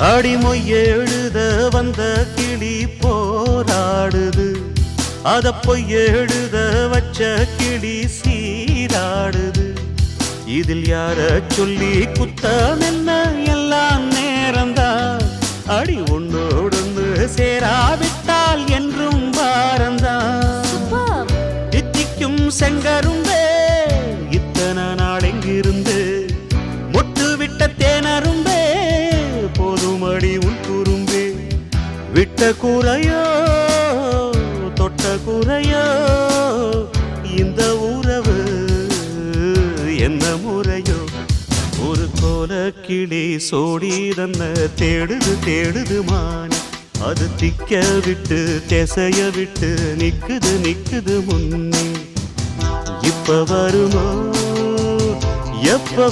அடிமொய் எழுத வந்த கிளி போராடுது, அத பொய் எழுத வச்ச கிளி சீராடுது. இதில் யார சொல்லி குத்தம் என்ன, எல்லாம் நேரம்தான். அடி ஒன்னோடொன்று சேராவிட்டால் என்றும் பாரந்தான். தித்திக்கும் செங்கரும்பே இத்தனை நாள் எங்கிருந்து, மொட்டு விட்ட தேனரும்பே போதுமடி உன் குறும்பே. விட்ட கூரையோ தொட்ட கூரையோ இந்த உறவு என்ன முறையோ. ஒரு கோல கிளி சோடி தன்ன தேடுது தேடுது மான், அது திக்க விட்டு திசைய விட்டு நிக்குது நிக்குது முன்னே. இப்ப வருமோ எப்ப